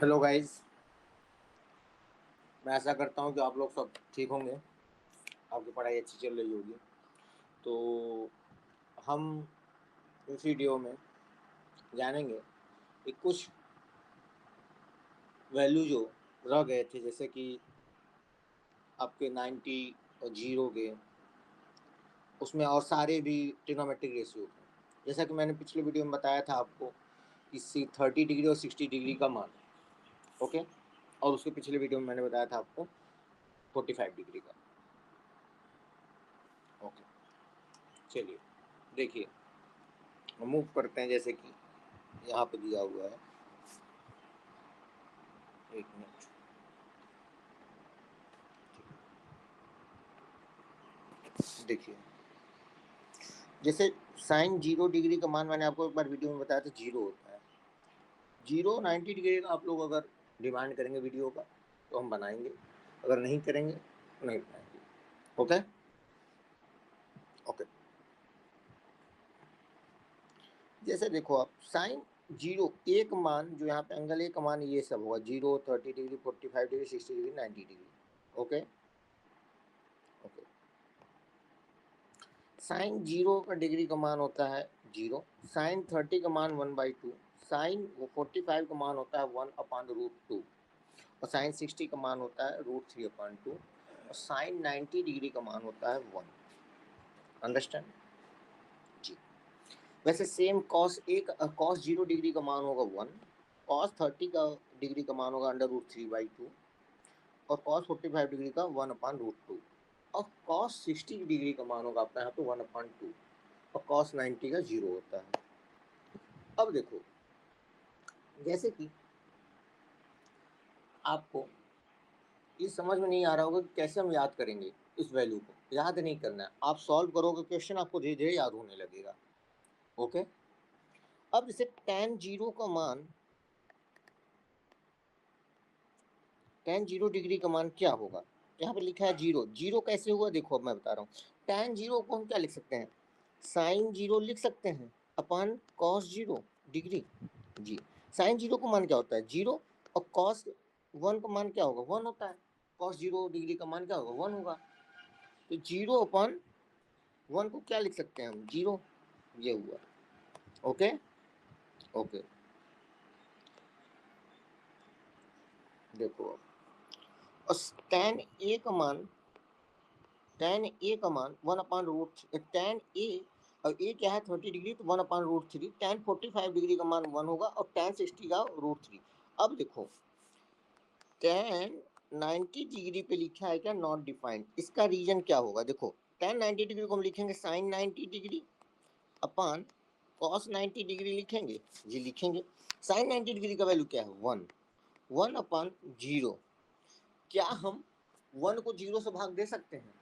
Hello guys. मैं आशा करता हूँ कि आप लोग सब ठीक होंगे, आपकी पढ़ाई अच्छी चल रही होगी। तो हम इस वीडियो में जानेंगे कि कुछ वैल्यू जो रह गए थे, जैसे कि आपके 90 और जीरो के, उसमें और सारे भी ट्रिग्नोमेट्रिक रेशियो थे। जैसा कि मैंने पिछले वीडियो में बताया था आपको कि 30 डिग्री और 60 डिग्री का मान, ओके। और उसके पिछले वीडियो में मैंने बताया था आपको 45 डिग्री का, ओके। चलिए देखिए, हम मूव करते हैं। जैसे कि यहाँ पे दिया हुआ है, एक मिनट, देखिए। जैसे साइन 0 डिग्री का मान मैंने आपको एक बार वीडियो में बताया था, जीरो होता है। 90 डिग्री का आप लोग अगर डिमांड करेंगे वीडियो का तो हम बनाएंगे, अगर नहीं करेंगे तो नहीं बनाएंगे, ओके। ओके, जैसे देखो आप, साइन जीरो एक मान, जो यहाँ पे एंगल एक मान, ये सब होगा 0, 30 degree, 45 degree, 60 degree, 90 degree, okay. Okay, sine zero का डिग्री का मान होता है जीरो, साइन 30 का मान 1/2, साइन 45 का मान होता है 1/√2, और साइन 60 का मान होता है √3/2, और साइन 90 डिग्री का मान होता है 1। अंडरस्टैंड जी। वैसे सेम कॉस 0 डिग्री का मान होगा 1, कॉस 30 का डिग्री का मान होगा √3/2, और कॉस 45 डिग्री का 1/√2, और कॉस 60 डिग्री का मान होगा आपका यहाँ पे 1/2, और कॉस 90 का 0 होता है। अब देखो, जैसे कि आपको ये समझ में नहीं आ रहा होगा कि कैसे हम याद करेंगे। इस वैल्यू को याद नहीं करना है, आप सॉल्व करोगे क्वेश्चन, आपको धीरे धीरे याद होने लगेगा, ओके। अब जैसे tan 0 डिग्री का मान क्या होगा। यहाँ पे लिखा है जीरो, जीरो कैसे हुआ देखो, अब मैं बता रहा हूँ। tan 0 को हम क्या लिख सकते हैं, साइन 0 लिख सकते हैं अपन कॉस 0 डिग्री जी। साइन 0 का मान क्या होता है, जीरो, और कॉस 1 का मान क्या होगा, 1 होता है। कॉस 0 डिग्री का मान क्या होगा, 1 होगा। तो 0/1 को क्या लिख सकते हैं हम, जीरो, ये हुआ, ओके। ओके, देखो अब, और tan a का मान 1/√, tan a, और ए क्या है 30 डिग्री, तो 1/√3, tan 45 डिग्री का मान 1 होगा, और tan 60 का √3। अब देखो, tan 90 डिग्री पे लिखा है क्या, नॉट डिफाइंड, इसका रीजन क्या होगा। देखो, tan 90 डिग्री को हम लिखेंगे sine 90 degree upon cos 90 degree, लिखेंगे जी, लिखेंगे। साइन 90 डिग्री का वैल्यू क्या है, 1, 1/0। क्या हम 1 को 0 से भाग दे सकते हैं।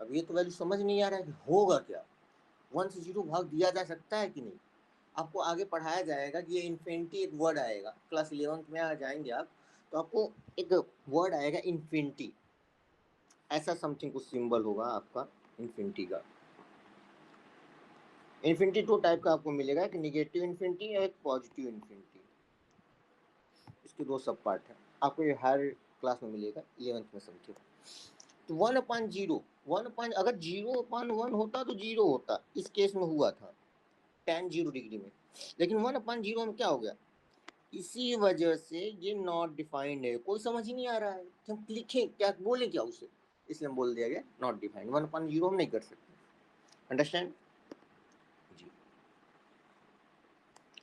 अब ये तो वैल्यू समझ नहीं आ रहा है कि होगा क्या, 1 से 0 भाग दिया जा सकता है कि नहीं। आपको आगे पढ़ाया जाएगा कि ये इन्फिनिटी एक वर्ड आएगा, क्लास 11th में आ जाएंगे आप, तो आपको एक वर्ड आएगा इन्फिनिटी, ऐसा समथिंग कुछ सिंबल होगा आपका इन्फिनिटी का। इन्फिनिटी 2 टाइप का आपको मिलेगा, एक निगेटिव इन्फिनिटी और एक पॉजिटिव इन्फिनिटी। इसके 2 सब पार्ट हैं, आपको ये हर क्लास में मिलेगा, 11th में समझिए। तो 1/0, अगर 0/1 होता तो 0 होता, इस केस में हुआ था tan 0 डिग्री में। लेकिन 1/0 में क्या हो गया, इसी वजह से ये नॉट डिफाइंड है। कोई समझ ही नहीं आ रहा है कि हम लिखें क्या, बोले क्या उसे, इसलिए हम बोल दिया गया नॉट डिफाइंड। 1/0 हम नहीं कर सकते, अंडरस्टैंड जी।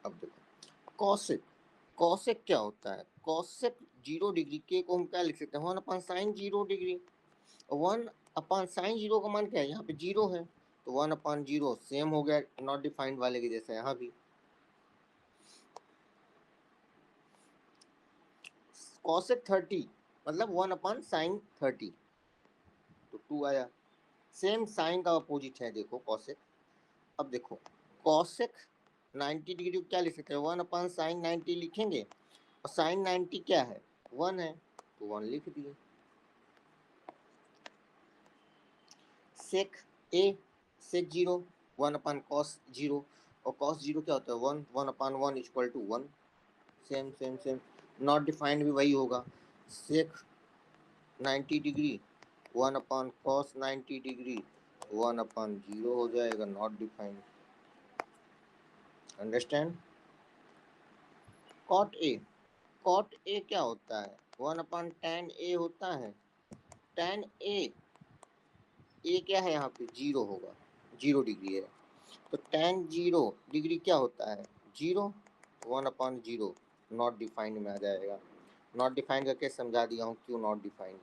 अब देखो, कॉसेक, कॉसेक क्या होता है, कॉसेक 0 डिग्री के को हम क्या लिख सकते हैं, 1/sin 0 डिग्री। 1/sin 0 का मान क्या है, यहाँ पे 0 है, तो 1/0 सेम हो गया नॉट डिफाइंड वाले के जैसा यहाँ भी। कॉसेक 30 मतलब 1/sin 30, तो 2 आया। सेम साइन का अपोजिट है, देखो कॉसेक। अब देखो, कॉसेक 90 डिग्री को क्या लिख सकते हैं, 1/sin 90 लिखेंगे, और साइन 90 क्या है, 1 है, तो 1 लिख दिए। सेक ए, सेक 0, 1/cos 0, और cos 0 क्या होता है, 1, 1/1 = 1, same same same, not defined भी वही होगा, सेक 90 डिग्री 1/cos 90 डिग्री 1/0 हो जाएगा, not defined. Understand. Cot A, cot A क्या होता है, 1/tan ए होता है। tan ए क्या है, यहाँ पे 0 होगा, 0 डिग्री है, तो tan 0 डिग्री क्या होता है, 0, 1/0 नॉट डिफाइंड में आ जाएगा। नॉट डिफाइंड करके समझा दिया हूँ क्यों नॉट डिफाइंड।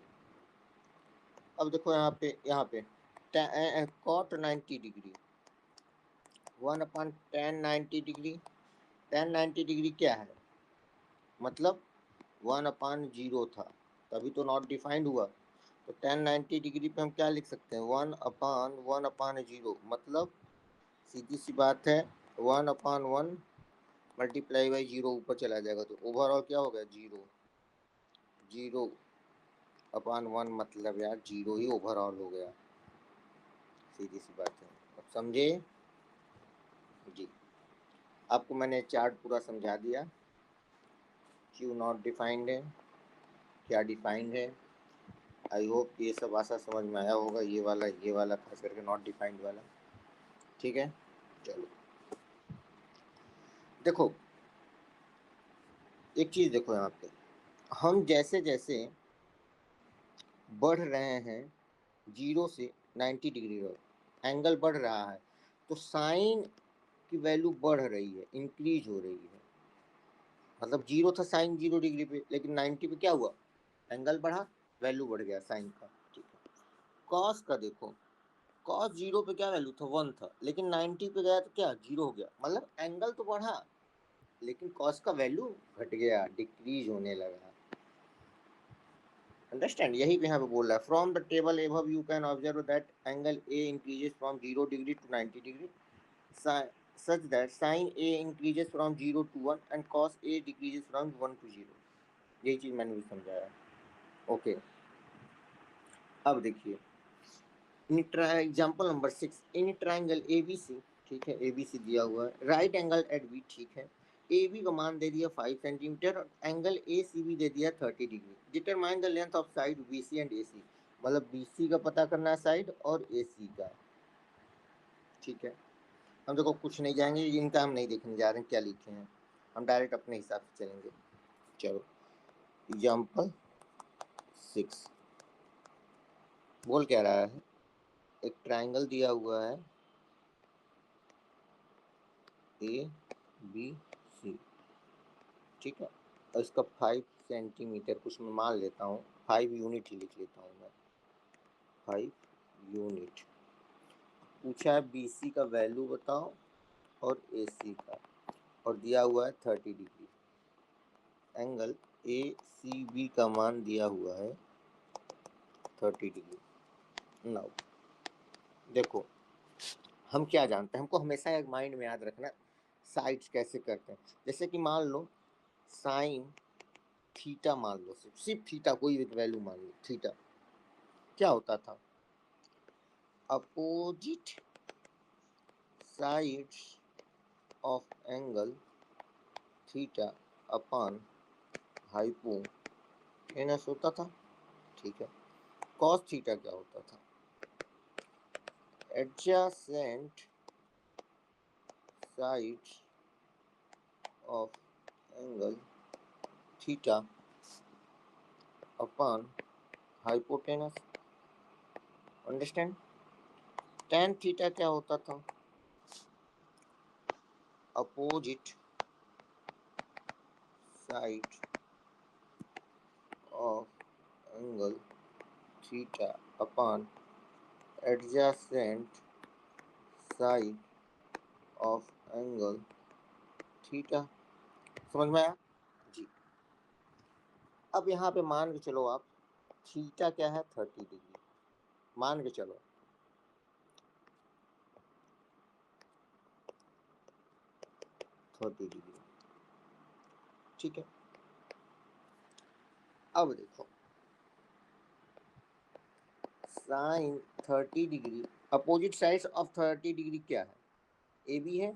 अब देखो यहाँ पे cot 90 degree 1/tan 90 degree, tan 90 degree क्या है, मतलब 1/0 था, तभी तो नॉट डिफाइंड हुआ। तो tan 90 डिग्री पे हम क्या लिख सकते हैं, 1/1/0, मतलब सीधी सी बात है 1/1 मल्टीप्लाई बाई 0 ऊपर चला जाएगा, तो ओवरऑल क्या हो गया, 0, 0/1, मतलब यार 0 ही ओवरऑल हो गया, सीधी सी बात है। अब समझे जी। आपको मैंने चार्ट पूरा समझा दिया, क्यों नॉट डिफाइंड है, क्या डिफाइंड है। आई होप ये सब आशा समझ में आया होगा, ये वाला खास करके नॉट डिफाइंड वाला, ठीक है। चलो देखो एक चीज़ देखो, यहाँ पे हम जैसे जैसे बढ़ रहे हैं 0 से 90 डिग्री एंगल बढ़ रहा है, तो साइन की वैल्यू बढ़ रही है, इंक्रीज हो रही है। मतलब 0 था साइन 0 डिग्री पे, लेकिन 90 पे क्या हुआ, एंगल बढ़ा, वैल्यू बढ़ गया साइन का, ठीक है। कॉस का देखो, कॉस 0 पे क्या वैल्यू था, 1 था, लेकिन 90 पे गया तो क्या 0 हो गया, मतलब एंगल तो बढ़ा लेकिन कॉस का वैल्यू घट गया, डिक्रीज होने लगा। अंडरस्टैंड, यही पे यहाँ पे बोल रहा है, from the table above you can observe that angle A increases from 0 degree to 90 degree such that sin A increases from 0 to 1 and cos A decreases from 1 to 0। यही चीज़ मैंने भी समझाया। ओके, अब देखिए example number 6, in triangle A B C, ठीक है, ए B सी दिया हुआ है, राइट एंगल एट बी, ठीक है, ए बी का मान दे दिया 5 सेंटीमीटर और एंगल ए सी भी दे दिया 30 degree. Determine the length of side B C and A C, मतलब बी सी का पता करना है साइड और ए सी का, ठीक है। हम देखो कुछ नहीं जाएंगे, इनका हम नहीं देखने जा रहे हैं क्या लिखे हैं, हम डायरेक्ट अपने हिसाब से चलेंगे। चलो एग्जाम्पल 6 बोल क्या रहा है, एक ट्राइंगल दिया हुआ है ए बी सी, ठीक है, और इसका 5 सेंटीमीटर कुछ मैं मान लेता हूँ, 5 यूनिट ही लिख लेता हूँ मैं, 5 यूनिट। पूछा है बी सी का वैल्यू बताओ और ए सी का, और दिया हुआ है 30 degree. Angle A C B का मान दिया हुआ है 30 डिग्री। नाउ देखो हम क्या जानते हैं, हमको हमेशा एक माइंड में याद रखना साइड्स कैसे करते हैं। जैसे कि मान लो साइन थीटा, मान लो सिर्फ थीटा, कोई भी वैल्यू मान लो थीटा, क्या होता था, opposite sides of angle theta upon hypotenuse होता था, ठीक है। कॉस थीटा क्या होता था, adjacent sides of angle theta upon hypotenuse. Understand. tan theta क्या होता था, opposite side of angle theta upon adjacent side of angle theta. समझ में आया जी। अब यहाँ पे मान के चलो आप, थीटा क्या है 30 डिग्री, मान के चलो 30 डिग्री, ठीक है। अब देखो sine 30 degree, opposite sides of 30 degree क्या है, ए बी है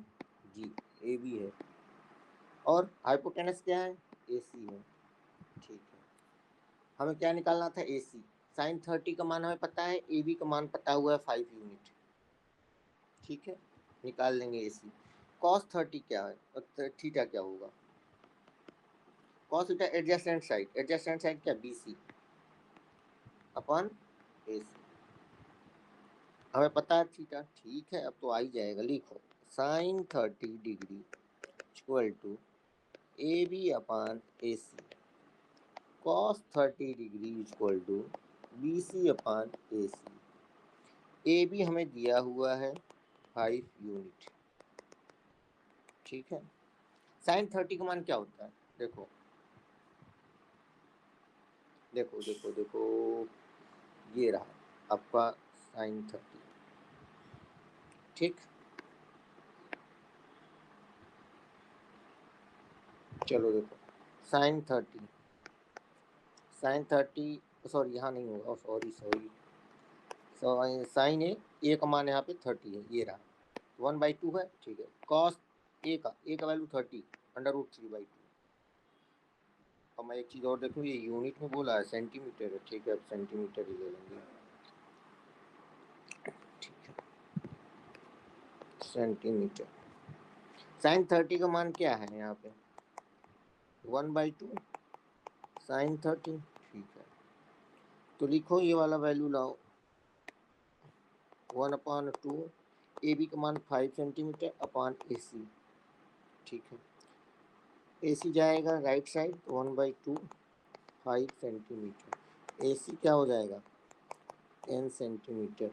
जी, ए बी है, और हाइपोटेनस क्या है, AC है। ठीक है, हमें क्या निकालना था, AC। साइन 30 का मान हमें पता है, AB का मान पता हुआ है 5 यूनिट। ठीक है, निकाल लेंगे AC। cos 30 क्या है, थीटा क्या होगा, cos थीटा एडजेसेंट साइड क्या, BC अपन AC, हमें पता है थीटा। ठीक है, अब तो आ ही जाएगा, लिखो sine 30 degree equal to AB upon AC, cos 30 degree equal to BC upon AC। AB हमें दिया हुआ है 5 यूनिट। ठीक है, साइन 30 का मान क्या होता है, देखो देखो देखो देखो, ये रहा आपका साइन 30। ठीक, चलो देखो साइन 30, सॉरी यहाँ नहीं होगा, सॉरी सॉरी, साइन ए का मान यहाँ पे 30 है, ये रहा 1/2 है। ठीक है, कॉस ए का वैल्यू 30 √3/2। और मैं एक चीज़ और देखूँ, ये यूनिट में बोला है, सेंटीमीटर है। ठीक है, अब सेंटीमीटर ही ले लेंगे। ठीक है, सेंटीमीटर। साइन 30 का मान क्या है यहाँ पे, 1/2 साइन 30। ठीक है, तो लिखो ये वाला वैल्यू लाओ, 1/2, AB का मान 5 सेंटीमीटर अपान AC। ठीक है, AC जाएगा राइट साइड, 1/2 5 सेंटीमीटर, AC क्या हो जाएगा 10 सेंटीमीटर।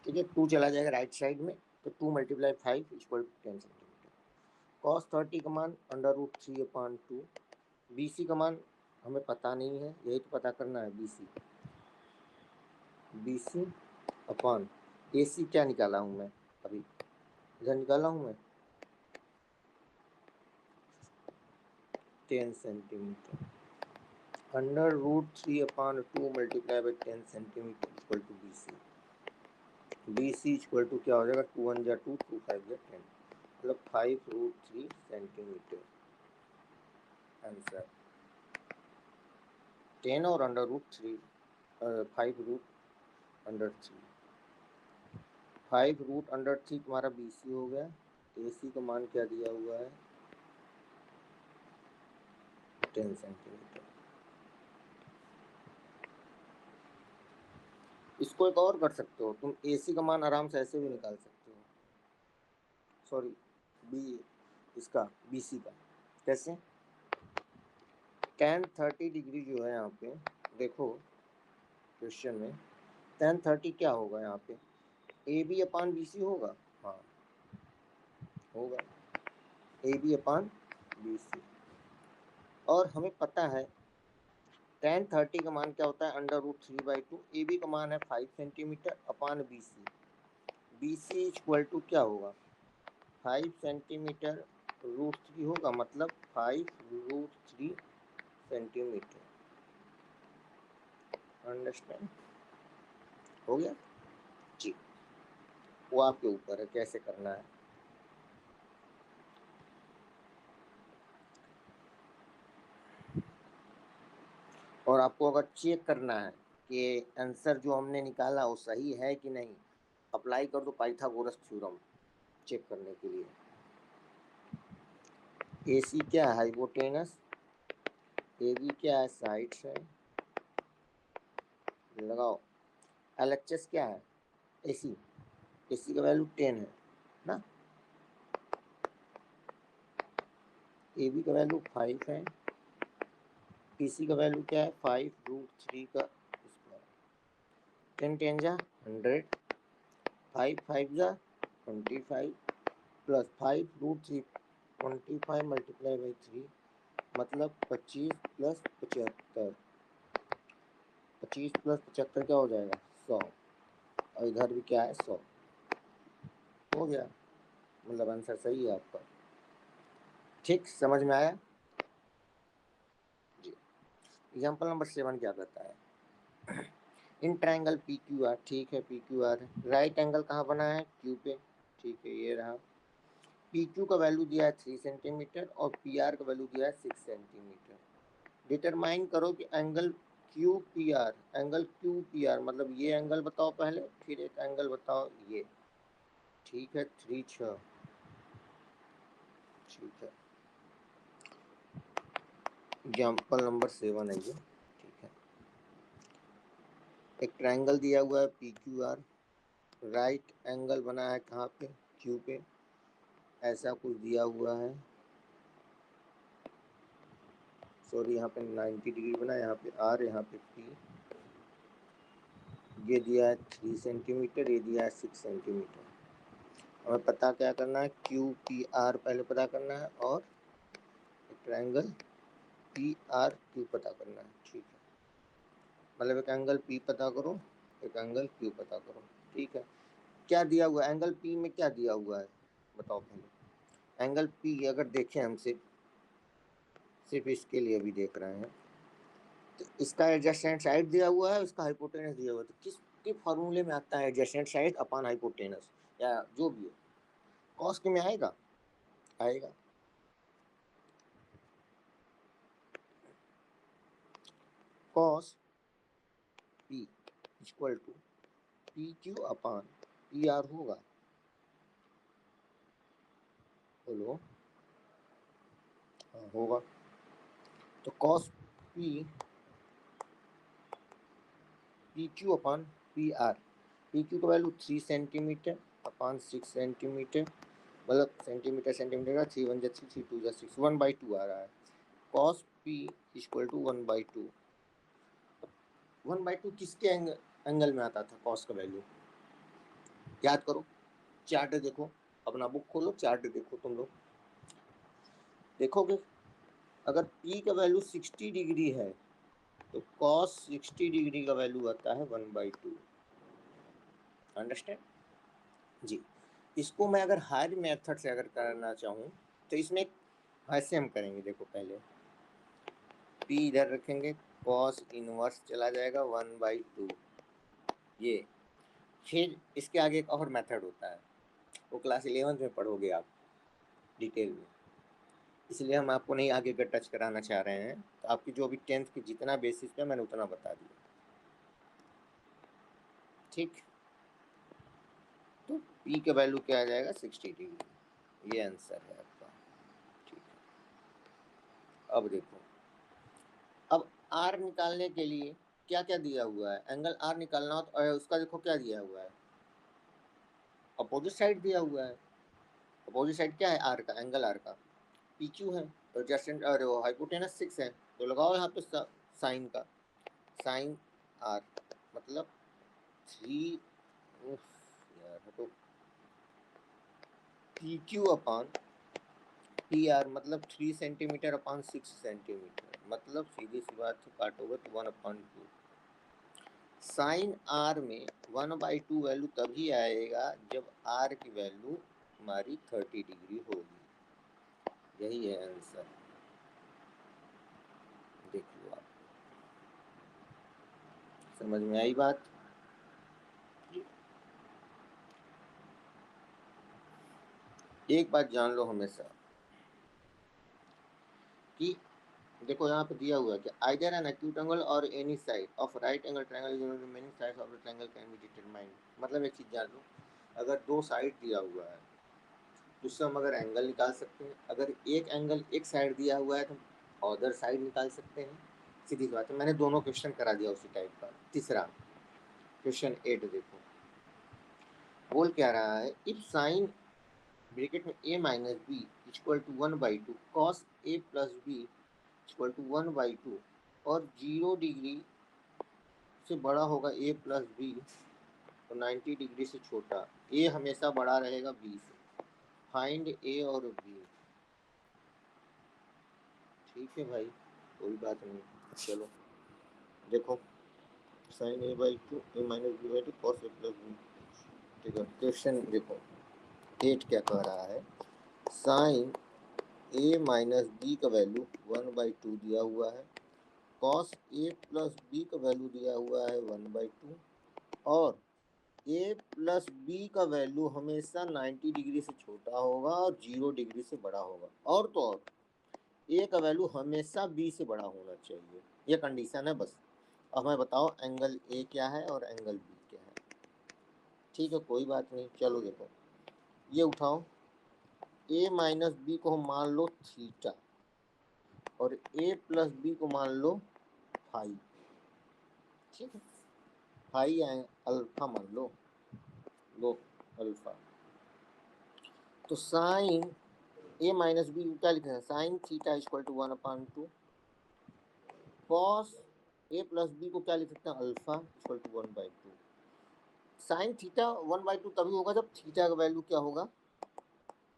ठीक है, 2 चला जाएगा राइट साइड में, तो 2 × 5 इक्वल 10 सेंटीमीटर। cos 30 का मान √3/2। BC का मान हमें पता नहीं है, यही तो पता करना है, BC अपान AC क्या निकाला हूँ मैं, अभी इधर निकाला हूँ मैं 10 centimetre, √3/2 × 10 centimetre equal to BC equal to क्या हो जाएगा, 2 1 जा 2, 2 5 जा 10, मतलब 5√3 सेंटीमीटर। आंसर 10 और √3, 5√3, 5√3 तुम्हारा BC हो गया। AC का मान क्या दिया हुआ है, 10 सेंटीमीटर। इसको एक और कर सकते हो तुम, AC का मान आराम से ऐसे भी निकाल सकते हो, सॉरी इसका BC का। कैसे, tan 30 डिग्री जो है यहाँ पे, देखो क्वेश्चन में tan 30 क्या होगा यहाँ पे, AB अपान BC होगा। हाँ होगा, AB अपान BC। और हमें पता है tan 30 का मान क्या होता है, √3/2। AB का मान है 5 centimetre upon BC equal to क्या होगा, 5 सेंटीमीटर √3 होगा, मतलब 5√3 सेंटीमीटर। अंडरस्टैंड हो गया जी, वो आपके ऊपर है कैसे करना है। और आपको अगर चेक करना है कि आंसर जो हमने निकाला वो सही है कि नहीं, अप्लाई कर दो पाइथागोरस थ्योरम चेक करने के लिए। AC क्या है, हाइपोटेनस, AB क्या है, साइड्स है, लगाओ। LHS क्या है, AC का वैल्यू 10 है ना, AB का वैल्यू 5 है, PC का वैल्यू क्या है, 5√3 का स्क्वायर, 10 10 जा 100, 5 5 जा 25, प्लस 5√3 25 × 3, मतलब 25 + 75, 25 + 75 क्या हो जाएगा 100, और इधर भी क्या है 100, हो गया, मतलब आंसर सही है आपका। ठीक, समझ में आया जी। एग्जाम्पल नंबर 7 क्या कहता है, इन ट्रायंगल PQR। ठीक है, PQR है, राइट एंगल कहाँ बना है, Q पे। ठीक है, ये रहा, पी क्यू का वैल्यू दिया है 3 सेंटीमीटर और पी आर का वैल्यू दिया है 6 सेंटीमीटर। डिटरमाइन करो कि angle Q P R, angle Q P R मतलब ये एंगल बताओ पहले, फिर एक एंगल बताओ ये। ठीक है, 3 6, ठीक है। एग्जाम्पल नंबर 7 है ये। ठीक है, एक ट्रायंगल दिया हुआ है P Q R, right angle बना है कहाँ पे, क्यू पे, ऐसा कुछ दिया हुआ है। सॉरी, यहाँ पे 90 डिग्री बना है, यहाँ पे आर, यहाँ पे पी। ये दिया है 3 सेंटीमीटर, ये दिया है 6 सेंटीमीटर। हमें पता क्या करना है, क्यू पी आर पहले पता करना है और ट्रायंगल पी आर क्यू पता करना है। ठीक है, मतलब एक एंगल पी पता करो, एक एंगल क्यू पता करो। ठीक है, क्या दिया हुआ है एंगल पी में, क्या दिया हुआ है बताओ पहले। एंगल पी अगर देखें हम सिर्फ इसके लिए भी देख रहे हैं, तो इसका एडजस्टेंट साइड दिया हुआ है, इसका हाइपोटेनस दिया हुआ है, तो किसके फॉर्मूले में आता है एडजस्टेंट साइड अपॉन हाइपोटेनस, या जो भी हो, कॉस के में आएगा, आएगा। Cos P equal to P Q upon P R होगा। बोलो, हाँ होगा। तो cos P P Q upon P R, P Q का वैल्यू 3 सेंटीमीटर अपॉन 6 सेंटीमीटर, मतलब सेंटीमीटर सेंटीमीटर का 3 1 जा 3 3 2 जा 6, 1/2 आ रहा है। Cos P equal to 1/2। 1/2 किसके एंगल में आता था कॉस का वैल्यू, याद करो, चार्ट देखो, अपना बुक खोलो, चार्ट देखो तुम लोग, देखोगे अगर P का वैल्यू 60 डिग्री है तो cos 60 डिग्री का वैल्यू आता है 1/2। अंडरस्टैंड जी। इसको मैं अगर हायर मेथड से अगर करना चाहूँ तो इसमें ऐसे हम करेंगे, देखो पहले P इधर रखेंगे, cos इनवर्स चला जाएगा 1/2 ये। फिर इसके आगे एक और मेथड होता है, वो क्लास 11 में पढ़ोगे आप डिटेल में, इसलिए हम आपको नहीं आगे का टच कराना चाह रहे हैं। तो आपकी जो भी 10th की जितना बेसिस पे मैंने उतना बता दिया। ठीक, तो P का वैल्यू क्या आ जाएगा 60 डिग्री, ये आंसर है आपका। ठीक है, अब देखो, अब R निकालने के लिए क्या क्या दिया हुआ है, एंगल R निकालना हो तो उसका देखो क्या दिया हुआ है, अपोजिट साइड दिया हुआ है। अपोजिट साइड क्या है R का, एंगल R का PQ है, तो एडजेसेंट और हाइपोटेनस 6 है, तो लगाओ यहाँ पे साइन का, साइन R मतलब 3 यार तो P Q upon P are मतलब 3 सेंटीमीटर अपॉन 6 सेंटीमीटर, मतलब सीधी सी बात है, काटोगे तो 1/2। साइन आर में 1/2 वैल्यू तभी आएगा जब आर की वैल्यू हमारी 30 डिग्री होगी। यही है आंसर, देख लो आप, समझ में आई बात। एक बात जान लो हमेशा कि देखो यहाँ पे दिया हुआ है कि आइदर एन एक्यूट एंगल और any side of right angle triangle remaining sides of the triangle can be determined. मतलब एक चीज जान लो, अगर दो साइड दिया हुआ है तो उससे हम अगर एंगल निकाल सकते हैं, अगर एक एंगल एक साइड दिया हुआ है तो अदर साइड निकाल सकते हैं, सीधी बात है। मैंने दोनों क्वेश्चन करा दिया उसी टाइप का। तीसरा क्वेश्चन 8 देखो, बोल क्या रहा है, इफ साइन ब्रैकेट में a minus B equal to 1/2 cos a plus B equal to 1/2 और 0 डिग्री से बड़ा होगा a प्लस बी तो 90 डिग्री से छोटा, a हमेशा बड़ा रहेगा b से, फाइंड a और b। ठीक है भाई, कोई बात नहीं, चलो देखो, sine a/2 a minus b/2 cos a plus B. ठीक है, क्वेश्चन देखो 8 क्या कह रहा है, साइन a माइनस बी का वैल्यू 1/2 दिया हुआ है, कॉस a प्लस बी का वैल्यू दिया हुआ है 1/2 और ए प्लस बी का वैल्यू हमेशा 90 डिग्री से छोटा होगा और 0 डिग्री से बड़ा होगा, और तो और ए का वैल्यू हमेशा बी से बड़ा होना चाहिए, ये कंडीशन है बस। अब हमें बताओ एंगल ए क्या है और एंगल बी क्या है। ठीक है, कोई बात नहीं, चलो देखो ये उठाओ, ए माइनस बी को हम मान लो थीटा और ए प्लस बी को मान लो फाई। ठीक है, फाई अल्फा मान लो अल्फा। तो साइन ए माइनस बी क्या लिखते हैं, sine theta equal to 1/2। Cos A plus B को क्या लिख सकते हैं, alpha equal to 1/2। Sine theta 1/2 तभी होगा जब थीटा का वैल्यू क्या होगा,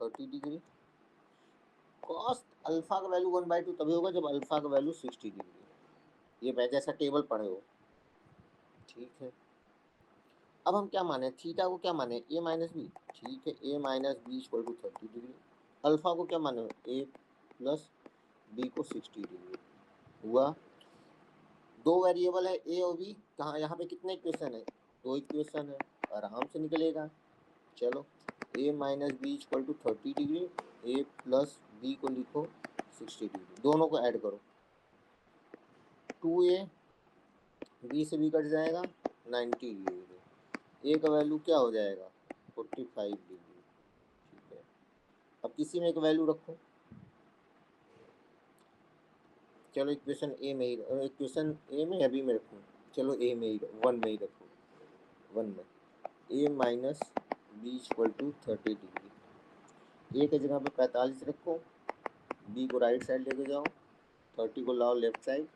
30 डिग्री। कॉस अल्फा का वैल्यू 1/2 तभी होगा जब अल्फा का वैल्यू 60 डिग्री। ये मैं जैसा टेबल पढ़े हो। ठीक है, अब हम क्या माने, थीटा को क्या माने, ए माइनस बी। ठीक है, A minus B equal to 30 degree. Alpha को क्या माने, ए प्लस बी को 60 डिग्री। हुआ, दो वेरिएबल है ए और बी, कहाँ यहाँ पे कितने इक्वेशन है, दो इक्वेशन है, आराम से निकलेगा। चलो, A minus B equal to 30 degree, A plus B को लिखो 60 डिग्री, दोनों को ऐड करो। 2a, बी से बी कट जाएगा 90 डिग्री, ए का वैल्यू क्या हो जाएगा 45 डिग्री। ठीक है, अब किसी में एक वैल्यू रखो। चलो इक्वेशन ए में ही, इक्वेशन ए में अभी में रखूँ, चलो ए में ही, वन में ही रखो, वन में A minus B equal to 30 degree. A की जगह पे 45 रखो, बी को राइट साइड लेके जाओ, 30 को लाओ लेफ्ट साइड,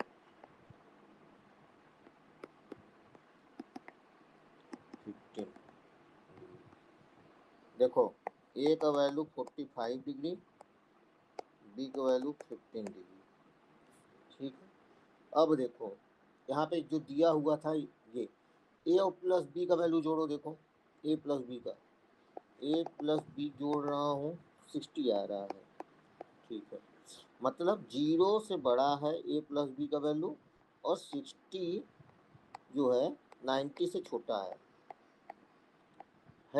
15। देखो ए का वैल्यू 45 डिग्री, बी का वैल्यू 15 डिग्री। ठीक है, अब देखो यहाँ पे जो दिया हुआ था ये, ए और प्लस बी का वैल्यू जोड़ो, देखो ए प्लस बी का, ए प्लस बी जोड़ रहा हूँ 60 आ रहा है। ठीक है, मतलब 0 से बड़ा है ए प्लस बी का वैल्यू और 60 जो है 90 से छोटा है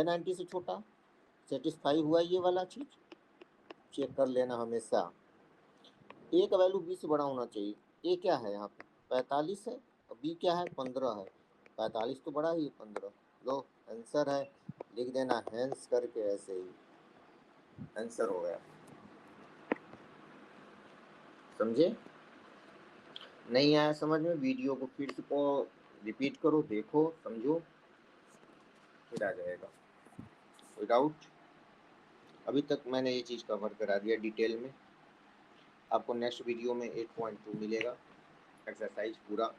90 से छोटा। सेटिस्फाई हुआ ये वाला चीज़, चेक कर लेना हमेशा। ए का वैल्यू बी से बड़ा होना चाहिए। ए क्या है यहाँ पे 45 है और बी क्या है 15 है, 45 तो बड़ा ही है 15। लो आंसर है, लिख देना हैंस करके, ऐसे ही आंसर हो गया। समझे, नहीं आया समझ में, वीडियो को फिर से को रिपीट करो, देखो समझो, फिर आ जाएगा। कोई डाउट, अभी तक मैंने ये चीज़ कवर करा दिया डिटेल में। आपको नेक्स्ट वीडियो में 8.2 मिलेगा एक्सरसाइज पूरा,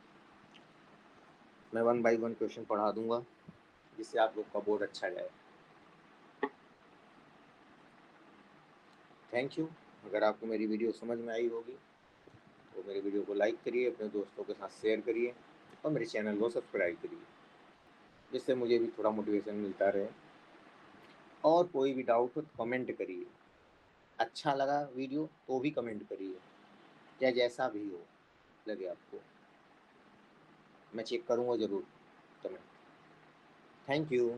मैं 1 बाई 1 क्वेश्चन पढ़ा दूंगा जिससे आप लोग का बोर्ड अच्छा जाए। Thank you. अगर आपको मेरी वीडियो समझ में आई होगी तो मेरी वीडियो को लाइक करिए, अपने दोस्तों के साथ शेयर करिए और मेरे चैनल को सब्सक्राइब करिए, जिससे मुझे भी थोड़ा मोटिवेशन मिलता रहे। और कोई भी डाउट हो तो कमेंट करिए, अच्छा लगा वीडियो तो भी कमेंट करिए, या जैसा भी हो लगे आपको, मैं चेक करूँगा ज़रूर कमेंट। Thank you.